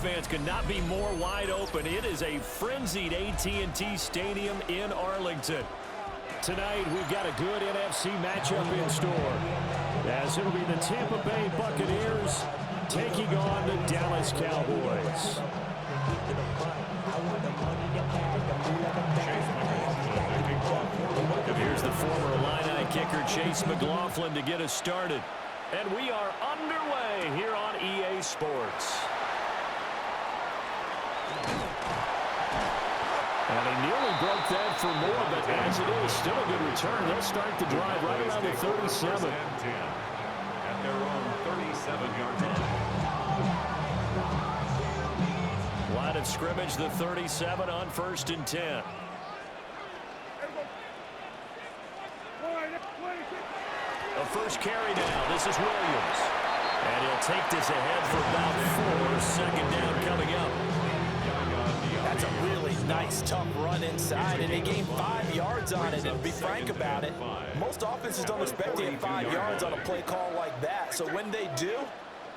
fans could not be more wide open. It is a frenzied AT&T Stadium in Arlington. Tonight, we've got a good NFC matchup in store, as it'll be the Tampa Bay Buccaneers taking on the Dallas Cowboys. Here's the former Illini kicker Chase McLaughlin to get us started. And we are underway here on EA Sports. And he nearly broke that for more, but as it is, still a good return. They'll start the drive right around the 37. At their own 37-yard line. Line of scrimmage, the 37 on 1st and 10. A first carry now. This is Williams. And he'll take this ahead for about 4. Second down coming up. That's a really nice, tough run inside, and he gained 5 yards on it. And to be frank about it, most offenses don't expect to get 5 yards on a play call like that. So when they do,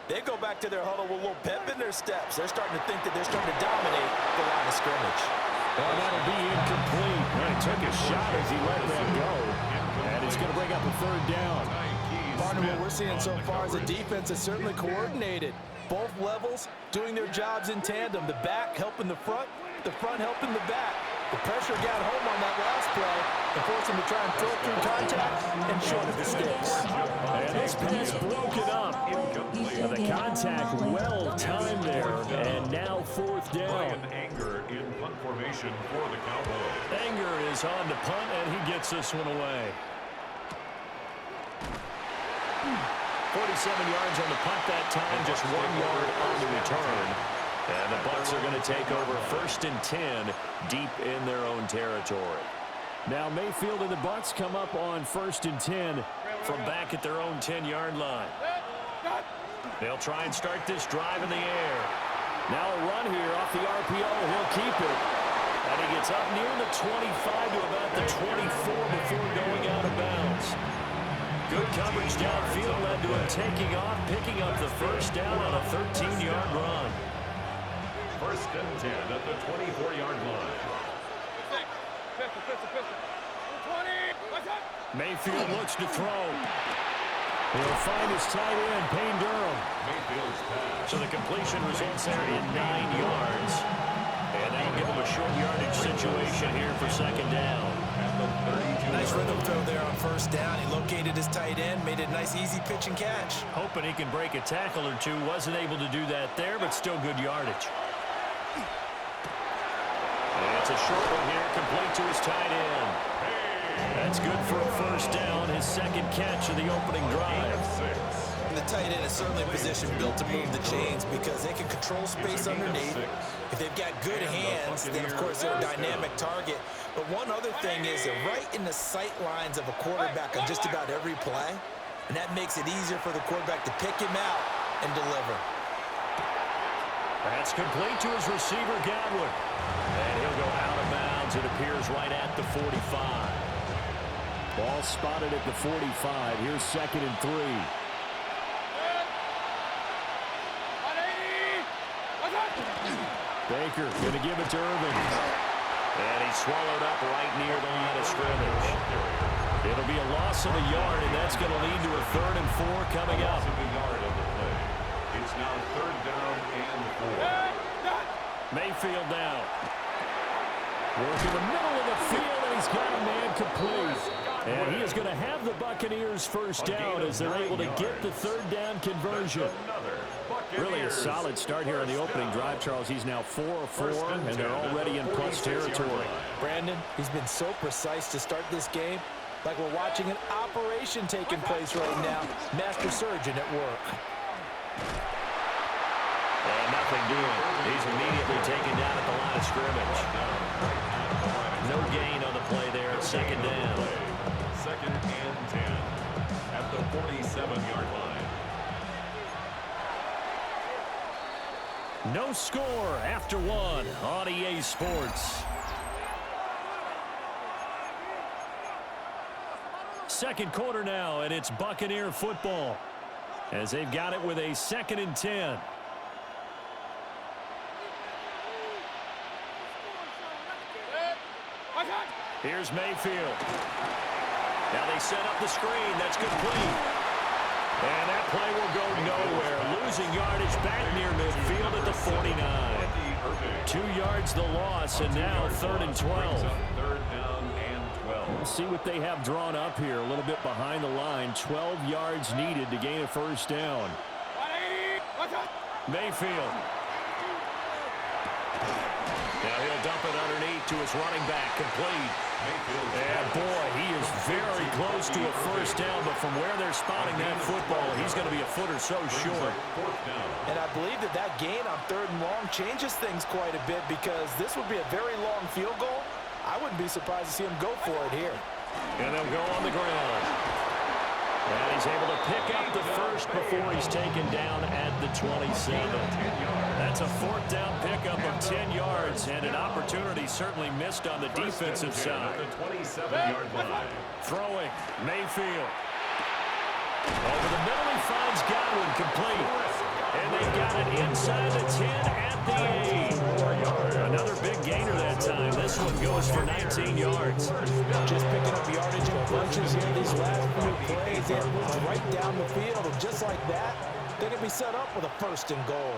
they go back to their huddle with a little pep in their steps. They're starting to think that they're starting to dominate the line of scrimmage. Well, that'll be incomplete. Well, he took a shot as he let that go. And it's going to bring up a 3rd down. Partner, what we're seeing so far is a defense that's certainly coordinated. Both levels doing their jobs in tandem. The back helping the front helping the back. The pressure got home on that last play and forced him to try and throw through contact and short of the sticks. And this pass broken up. The contact well timed there, and now 4th down. Anger in punt formation for the Cowboys. Anger is on to punt, and he gets this one away. 47 yards on the punt that time, just 1 yard on the return. And the Bucs are going to take over 1st and 10 deep in their own territory. Now Mayfield and the Bucs come up on 1st and 10 from back at their own 10-yard line. They'll try and start this drive in the air. Now a run here off the RPO. He'll keep it. And he gets up near the 25 to about the 24 before going out of bounds. Good coverage downfield led to him taking off, picking up the 1st down on a 13-yard run. 1st and 10 at the 24-yard line. Mayfield looks to throw. He'll find his tight end, Payne Durham. Mayfield's pass. So the completion results there in 9 yards. And that'll give him a short yardage situation here for 2nd down. Nice rhythm throw there on 1st down. He located his tight end, made it a nice easy pitch and catch. Hoping he can break a tackle or two. Wasn't able to do that there, but still good yardage. And it's a short one here, complete to his tight end. That's good for a 1st down, his 2nd catch of the opening drive. And the tight end is certainly a position built to move the chains because they can control space underneath. If they've got good hands, then of course they're a dynamic target. But one other thing is they're right in the sight lines of a quarterback on just about every play. And that makes it easier for the quarterback to pick him out and deliver. That's complete to his receiver, Godwin. And he'll go out of bounds, it appears, right at the 45. Ball spotted at the 45. Here's 2nd and 3. Baker going to give it to Irvin. And he's swallowed up right near the line of scrimmage. It'll be a loss of a yard, and that's going to lead to a 3rd and 4 coming up. It's now 3rd down and 4. Mayfield down. Work in the middle of the field, and he's got a man complete. And he is going to have the Buccaneers 1st down as they're able to get the 3rd down conversion. Really a solid start here on the opening drive, Charles. He's now 4 of 4, and they're already in plus territory. Brandon, he's been so precise to start this game, like we're watching an operation taking place right now. Master surgeon at work. And nothing doing. He's immediately taken down at the line of scrimmage. No gain on the play there at 2nd down. 2nd and 10 at the 47-yard line. No score after 1 on EA Sports. 2nd quarter now, and it's Buccaneer football as they've got it with a 2nd and 10. Here's Mayfield. Now they set up the screen. That's complete. And that play will go nowhere. Losing yardage back near midfield at the 49. 2 yards the loss, and now 3rd and 12. Third down and 12. We'll see what they have drawn up here. A little bit behind the line. 12 yards needed to gain a first down. Mayfield. Now he'll dump it underneath to his running back. Complete. And boy, he is very close to a first down, but from where they're spotting that football, he's going to be a foot or so short. And I believe that gain on 3rd and long changes things quite a bit, because this would be a very long field goal. I wouldn't be surprised to see him go for it here. And they'll go on the ground. And he's able to pick up the first before he's taken down at the 27. That's a 4th down pickup of 10 yards, and an opportunity certainly missed on the defensive side. The 27-yard line. Throwing, Mayfield. Over the middle, he finds Godwin, complete. And they've got it inside the 10 at the 8. Another big gainer that time. This one goes for 19 yards. Just picking up yardage in bunches here these last few plays. It moves right down the field, and just like that, they're going to be set up with a 1st and goal.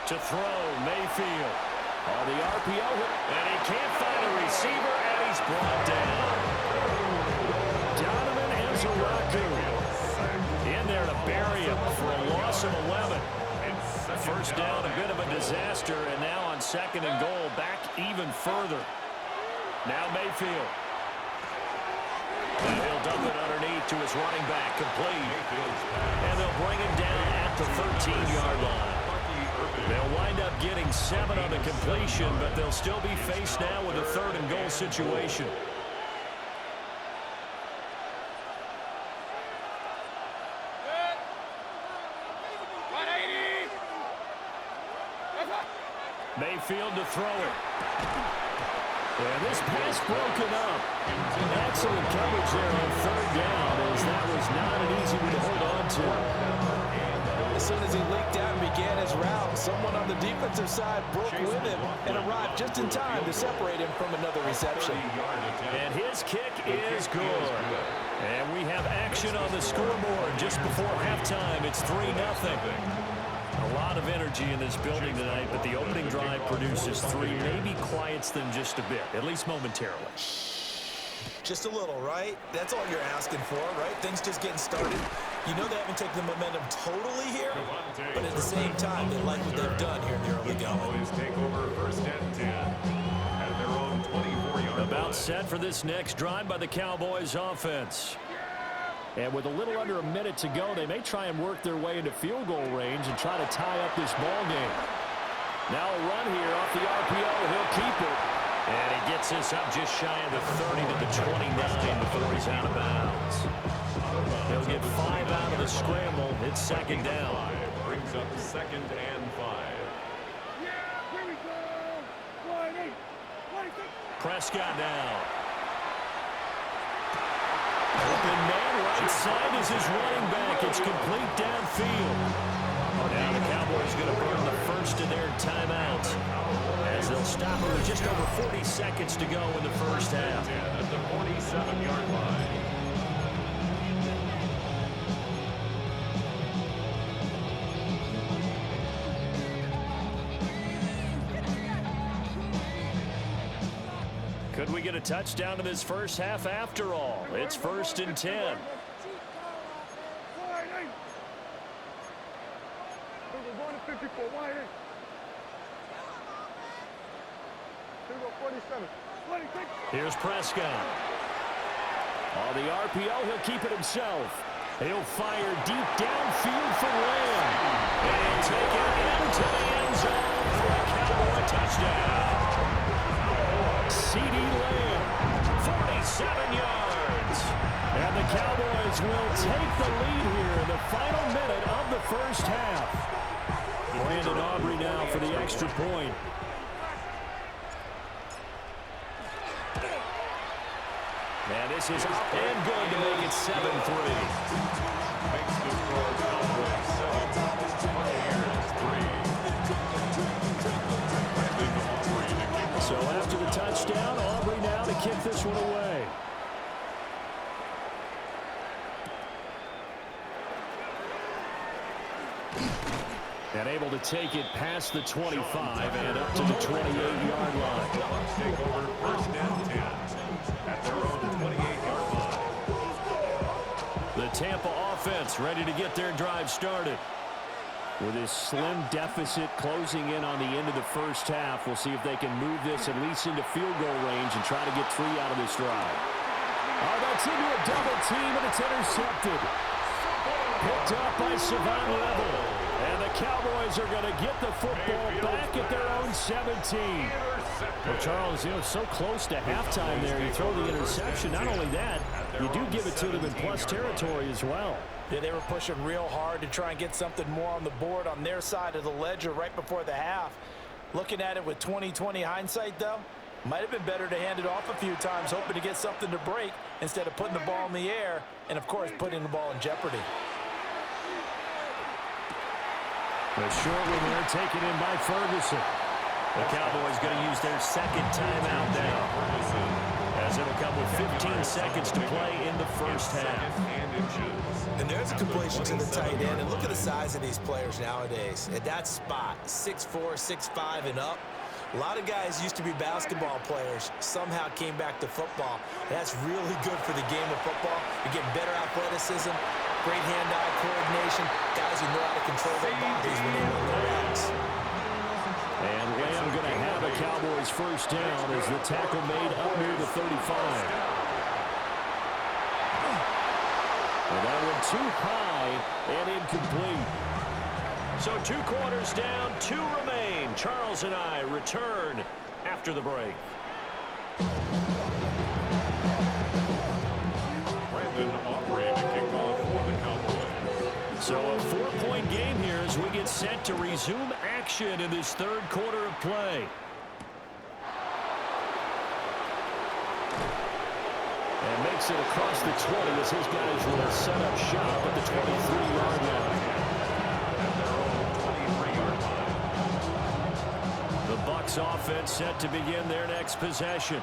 To throw, Mayfield. On the RPO, and he can't find a receiver, and he's brought down. Donovan Ezeraku in there to bury him for a loss of 11. First down, a bit of a disaster, and now on 2nd and goal, back even further. Now Mayfield. And he'll dump it underneath to his running back, complete. And they'll bring him down at the 13-yard line. They'll wind up getting 7 on the completion, but they'll still be faced now with a 3rd and goal situation. Mayfield to throw it. And this pass broken up. Excellent coverage there on 3rd down, as that was not an easy one to hold on to. As soon as he leaked out and began his route, someone on the defensive side broke with him and arrived just in time to separate him from another reception. And his kick is good. And we have action on the scoreboard just before halftime. It's 3-0. A lot of energy in this building tonight, but the opening drive produces 3. Maybe quiets them just a bit, at least momentarily. Just a little, right? That's all you're asking for, right? Things just getting started. You know they haven't taken the momentum totally here, but at the same time, they like what they've done here in the early going. Cowboys take over 1st and 10 at their own 24-yard line. About set for this next drive by the Cowboys offense. And with a little under a minute to go, they may try and work their way into field goal range and try to tie up this ball game. Now a run here off the RPO. He'll keep it. And he gets this up just shy of the 30 to the 29 before he's out of bounds. He'll get 5 out of the scramble. It's 2nd down. Brings up 2nd and 5. Prescott now. Open man right side is his running back. It's complete downfield. Now the Cowboys going to burn the first of their timeouts, as they'll stop it with just over 40 seconds to go in the first half. At the 47-yard line. Could we get a touchdown in this first half after all? It's 1st and 10. Here's Prescott. On the RPO, he'll keep it himself. He'll fire deep downfield for Lamb. And he'll take it into the end zone for a Cowboy touchdown. CeeDee Lamb, 47 yards. And the Cowboys will take the lead here in the final minute of the first half. Brandon Aubrey now for the extra point. And this is up and good to make it 7-3. Makes the score Cowboys 7. Buccaneers 3. So after the touchdown, Aubrey now to kick this one away. And able to take it past the 25 and up to the 28-yard line. Bucs take over first and 10 at their own 28-yard line. The Tampa offense ready to get their drive started. With this slim deficit closing in on the end of the first half, we'll see if they can move this at least into field goal range and try to get 3 out of this drive. Oh, that's into a double team, and it's intercepted. Picked up by Savon Level. And the Cowboys are going to get the football back at their own 17. Well, Charles, so close to halftime there. You throw the interception. Not only that, you do give it to them in plus territory as well. Yeah, they were pushing real hard to try and get something more on the board on their side of the ledger right before the half. Looking at it with 20/20 hindsight, though, might have been better to hand it off a few times, hoping to get something to break instead of putting the ball in the air and, of course, putting the ball in jeopardy. The short one there taken in by Ferguson. The Cowboys going to use their second timeout now, as it'll come with 15 seconds to play in the first half. And there's a completion to the tight end. And look at the size of these players nowadays. At that spot, 6'4", 6'5", and up. A lot of guys used to be basketball players, somehow came back to football. And that's really good for the game of football. You're getting better athleticism, great hand-eye coordination, guys who know how to control their bodies when they're in their routes. And Lamb going to have a Cowboys first down as the tackle made up near the 35. And that one too high and incomplete. So 2 quarters down, 2 remain. Charles and I return after the break. Brandon Aubrey to kick off for the Cowboys. So a 4-point game here as we get set to resume action in this third quarter of play. And makes it across the 20 as his guys will set up shop at the 23-yard line. The Bucs offense set to begin their next possession.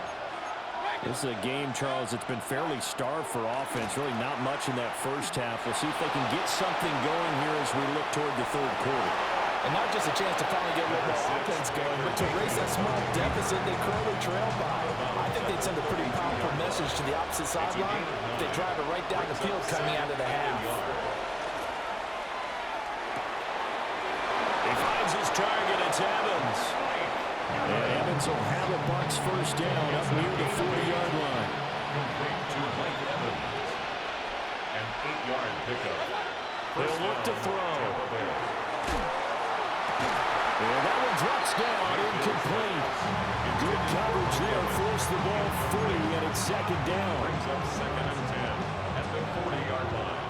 This is a game, Charles, that's been fairly starved for offense. Really not much in that first half. We'll see if they can get something going here as we look toward the third quarter. And not just a chance to finally get a little more offense going, but to erase that small deficit they currently trail by. I think they'd send a pretty powerful message to the opposite sideline if they drive it right down the field coming out of the half. He finds his target. It's Evans. And Evans will have a Bucs first down up near the 40-yard line. Complete to Mike Evans. An 8-yard pickup. They'll look to throw. And that one drops down, incomplete. Good coverage there, forced the ball free, and it's second down. Brings up 2nd and 10 at the 40-yard line.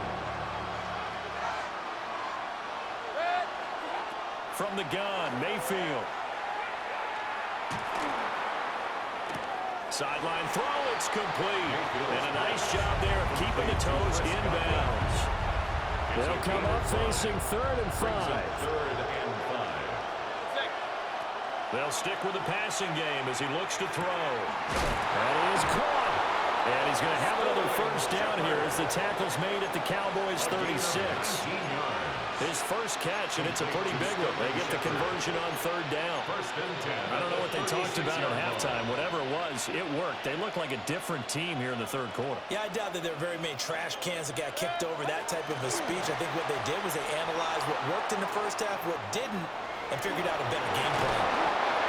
From the gun, Mayfield. Sideline throw, it's complete. And a nice job there of keeping the toes inbounds. They'll come up facing 3rd and 5. 3rd and 5. They'll stick with the passing game as he looks to throw. That is caught. And he's going to have another first down here as the tackle's made at the Cowboys' 36. His first catch, and it's a pretty big one. They get the conversion on 3rd down. 1st and 10. I don't know what they talked about at halftime. Whatever it was, it worked. They look like a different team here in the third quarter. Yeah, I doubt that there are very many trash cans that got kicked over, that type of a speech. I think what they did was they analyzed what worked in the first half, what didn't, and figured out a better game plan.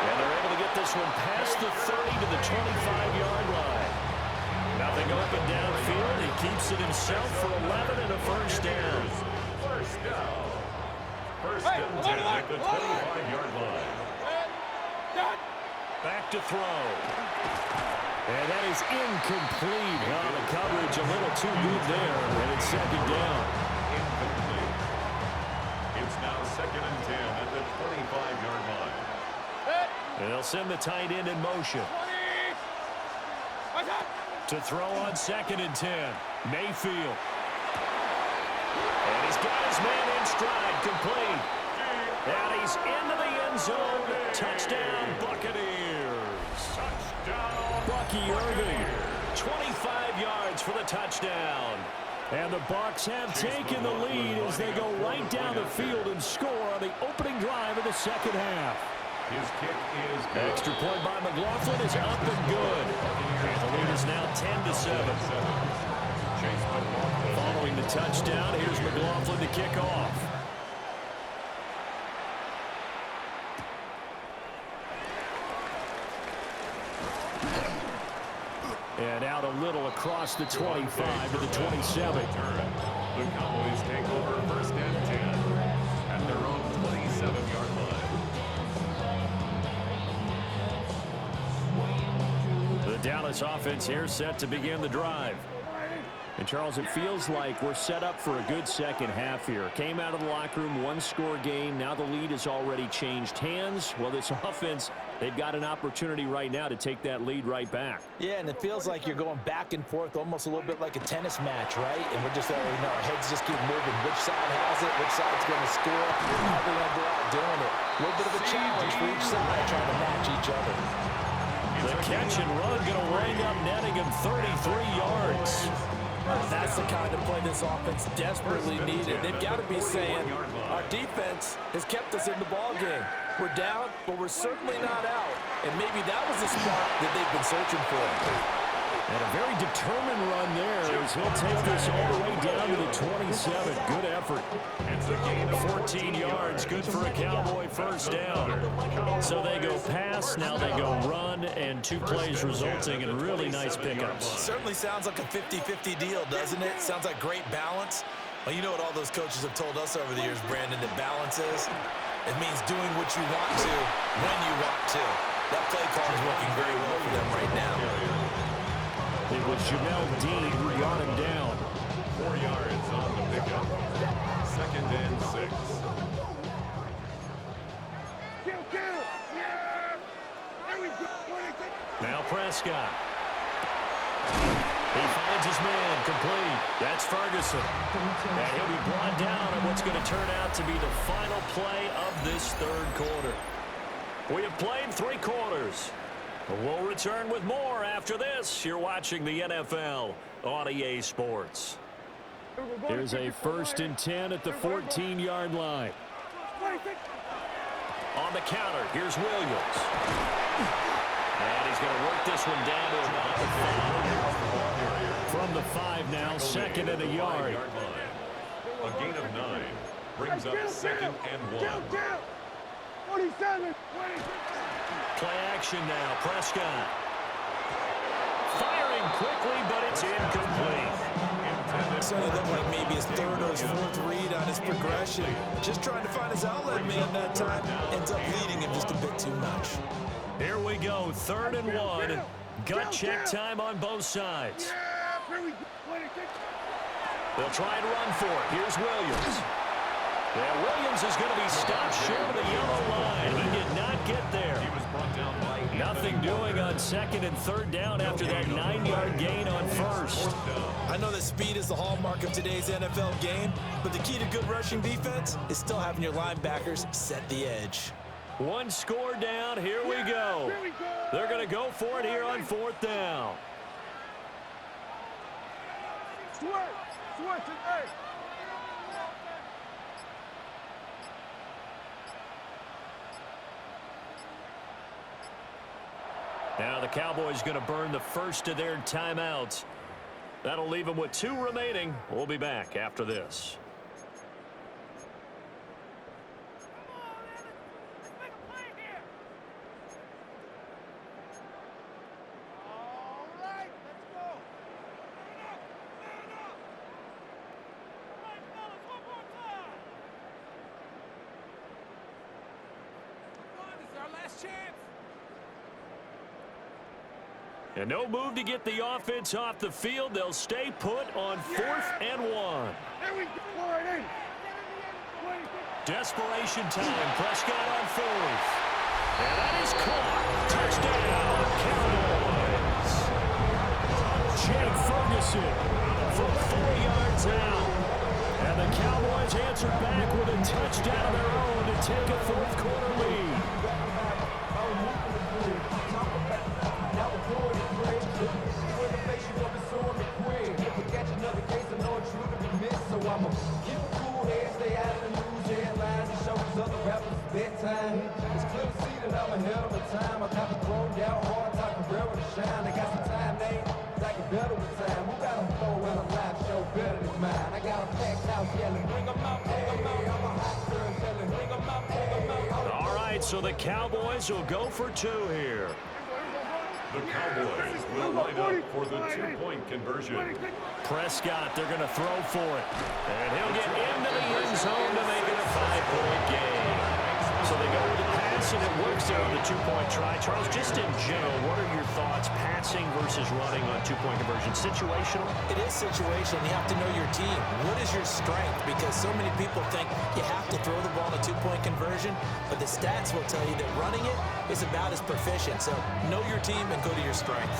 And they're able to get this one past the 30 to the 25-yard line. Nothing open downfield. He keeps it himself for 11 and a first down. First down. 1st and 10 at the 25-yard line. Back to throw. And that is incomplete. Oh, the coverage a little too good there, and it's second down. Incomplete. It's now 2nd and 10 at the 25-yard line. And they'll send the tight end in motion. To throw on 2nd and 10. Mayfield. And he's got his man in stride, complete. And he's into the end zone. Touchdown, Buccaneers. Touchdown, Bucky Irving, 25 yards for the touchdown. And the Bucs have taken the lead as they go right down the field and score on the opening drive of the second half. His kick is good. Extra point by McLaughlin is up and good. And the lead is now 10-7. Following the touchdown, here's McLaughlin to kick off. And out a little across the 25 to the 27. The Cowboys take over 1st and 10 at their own 27-yard line. The Dallas offense here set to begin the drive. And, Charles, it feels like we're set up for a good second half here. Came out of the locker room, one-score game. Now the lead has already changed hands. Well, this offense, they've got an opportunity right now to take that lead right back. Yeah, and it feels like you're going back and forth almost a little bit like a tennis match, right? And we're just, our heads just keep moving. Which side has it? Which side's going to score? How are they going to go out doing it? A little bit of a challenge for each side trying to match each other. The catch and run going to wind up netting him 33 yards. That's the kind of play this offense desperately needed. They've got to be saying, our defense has kept us in the ballgame. We're down, but we're certainly not out. And maybe that was the spark that they've been searching for. And a very determined run there as he'll take this all the way down to the 27. Good effort. It's a gain of 14 yards, good for a Cowboy first down. So they go pass, now they go run, and 2 plays resulting in really nice pickups. Certainly sounds like a 50-50 deal, doesn't it? Sounds like great balance. Well, you know what all those coaches have told us over the years, Brandon, that balance is? It means doing what you want to when you want to. That play call is working very well for them right now. It was Jamel Dean who got him down. 4 yards on the pickup. 2nd and 6. Now Prescott. He finds his man, complete. That's Ferguson. And he'll be brought down on what's going to turn out to be the final play of this 3rd quarter. We have played 3 quarters. We'll return with more after this. You're watching the NFL on EA Sports. Here's a 1st and 10 at the 14-yard line. On the counter, here's Williams. And he's going to work this one down to about the 5. From the 5 now, 2nd and a yard. A gain of 9 brings up 2nd and 1. 27. Play action now, Prescott. Firing quickly, but it's incomplete. Certainly looked like maybe his 3rd or his 4th read on his progression. Just trying to find his outlet man that time. Ends up leading him just a bit too much. Here we go, 3rd and 1. Gut check time on both sides. They'll try and run for it. Here's Williams. Yeah, Williams is going to be stopped short of the yellow line. He did not get there. He was brought down by Nothing doing on 2nd and 3rd down after that 9-yard gain on 1st. I know that speed is the hallmark of today's NFL game, but the key to good rushing defense is still having your linebackers set the edge. 1 score down. Here we go. They're going to go for it here on 4th down. Now the Cowboys going to burn the first of their timeouts. That'll leave them with 2 remaining. We'll be back after this. And no move to get the offense off the field. They'll stay put on 4th and 1. Desperation time. Prescott on 4th. And that is caught. Touchdown, Jake Ferguson from 4 yards out. And the Cowboys answer back with a touchdown of their own to take a fourth quarter lead. It's clear to see that I'm ahead of the time. I got to throw down hard, talking real to shine. I got some time, name, like a better with time. Who got a flow and a live show better than mine? I got a packed house yelling, bring them out, bring them out. I'm a hot girl yelling, bring them out, bring them out. All right, so the Cowboys will go for 2 here. The Cowboys will line up for the 2-point conversion. Prescott, they're going to throw for it. And he'll get into the end zone to make it a 5-point game. So they go with the pass, and it works there on the 2-point try. Charles, just in general, what are your thoughts, passing versus running on 2-point conversion? Situational? It is situational. You have to know your team. What is your strength? Because so many people think you have to throw the ball in a 2-point conversion, but the stats will tell you that running it is about as proficient. So know your team and go to your strength.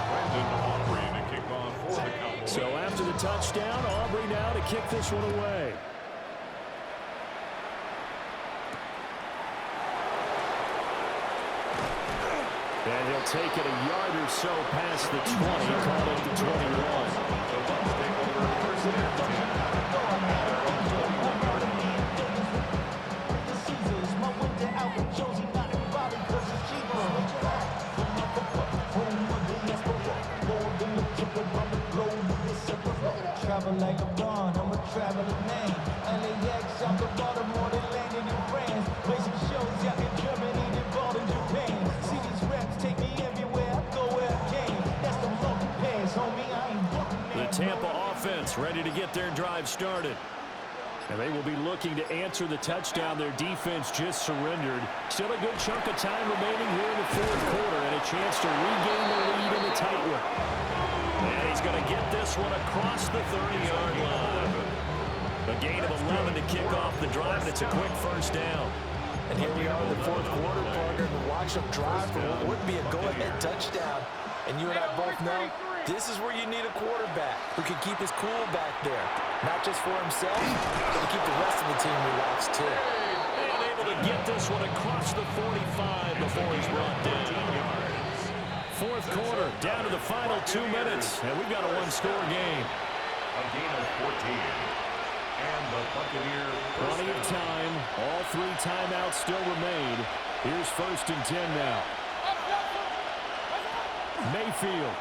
Brandon Aubrey to kick off for the Cowboys. So after the touchdown, Aubrey now to kick this one away. And he'll take it a yard or so past the 20, call it the 21. The Bucs take over first and 10. Travel like a bond, I'm a traveling man. LAX, I'm the Baltimore, they landed in France. Play some shows out in Germany, they bought in Japan. See these reps take me everywhere, I go where I can. That's the local pass, homie, I ain't walking. The Tampa offense ready to get their drive started. And they will be looking to answer the touchdown. Their defense just surrendered. Still a good chunk of time remaining here in the fourth quarter and a chance to regain the lead in the tight one. And he's going to get this one across the 30-yard line. A gain of 11 to kick off the drive, and it's a quick first down. And here we are in the fourth quarter, partner, and watch them drive for what would be a go-ahead touchdown. And you and I both know this is where you need a quarterback who can keep his cool back there. Not just for himself, but to keep the rest of the team relaxed, too. And able to get this one across the 45 before he's brought down. Fourth quarter, down to the final 2 minutes, and we've got a one-score game. A gain of 14. And the Buccaneer. Plenty of time. All 3 timeouts still remain. Here's first and 10 now. Mayfield.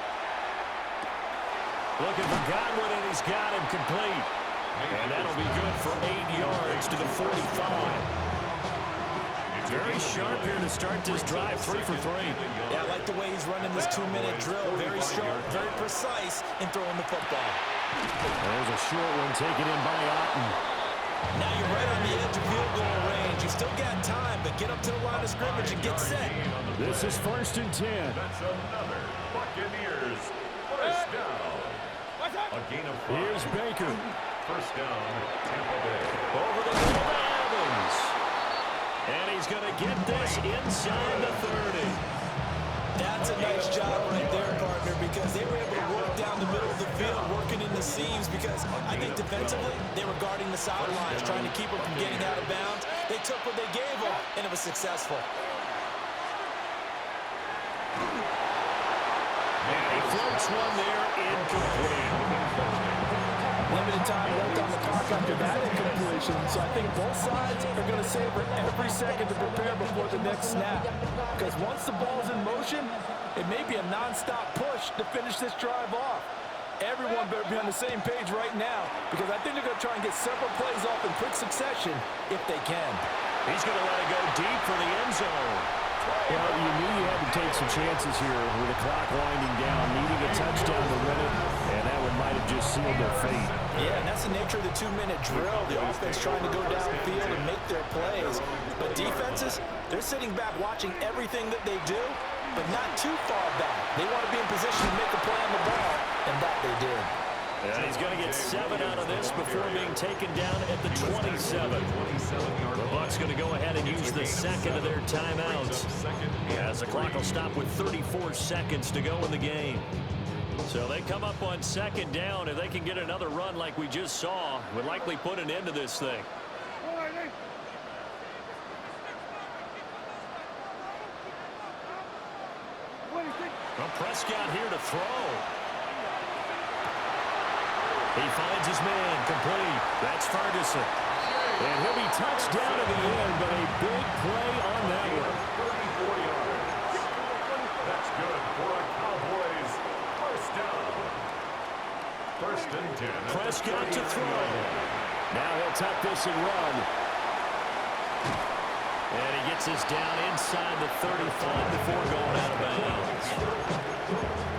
Looking for Godwin, and he's got him complete. And that'll be good for 8 yards to the 45. Very sharp here to start this drive, 3 for 3. Yeah, I like the way he's running this 2-minute drill. Very sharp, very precise in throwing the football. There's a short one taken in by Otten. Now you're right on the edge of field goal range. You still got time, but get up to the line of scrimmage and get set. This is first and 10. That's another Buccaneers first down. A gain of 5. Here's Baker. First down, Tampa Bay. Over the middle to Evans. And he's going to get this inside the 30. That's a nice job right there, partner, because they were able to work down the middle of the field, working in the seams, because I think defensively, they were guarding the sidelines, trying to keep them from getting out of bounds. They took what they gave them, and it was successful. And he floats one there, incomplete. Limited time left on the clock after that incompletion, so I think both sides are going to savor every second to prepare before the next snap. Because once the ball's in motion, it may be a non-stop push to finish this drive off. Everyone better be on the same page right now, because I think they're going to try and get several plays off in quick succession if they can. He's going to let it go deep for the end zone. Well, you knew you had to take some chances here with the clock winding down, needing a touchdown to win it, and that one might have just sealed their fate. Yeah, and that's the nature of the 2-minute drill. The offense trying to go downfield and make their plays. But defenses, they're sitting back watching everything that they do, but not too far back. They want to be in position to make a play on the ball, and that they did. And he's going to get 7 out of this before being taken down at the 27. The Bucs going to go ahead and use the second of their timeouts, as the clock will stop with 34 seconds to go in the game. So they come up on second down. If they can get another run like we just saw, would likely put an end to this thing. Well, Prescott here to throw. He finds his man, complete. That's Ferguson. And he'll be touched down at the end, but a big play on that one. 34 yards. That's good for a Cowboys first down. First and 10. Prescott to throw. Now he'll tuck this and run. And he gets us down inside the 35 before going out of bounds.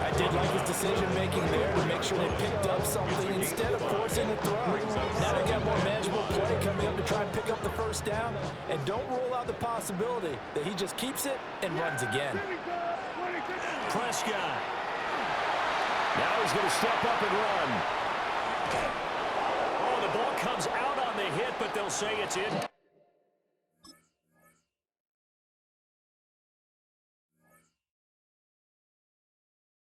I did like his decision-making there to make sure they picked up something instead of forcing a throw. Now they got more manageable play coming up to try and pick up the first down. And don't rule out the possibility that he just keeps it and runs again. Prescott. Now he's going to step up and run. Oh, the ball comes out on the hit, but they'll say it's in.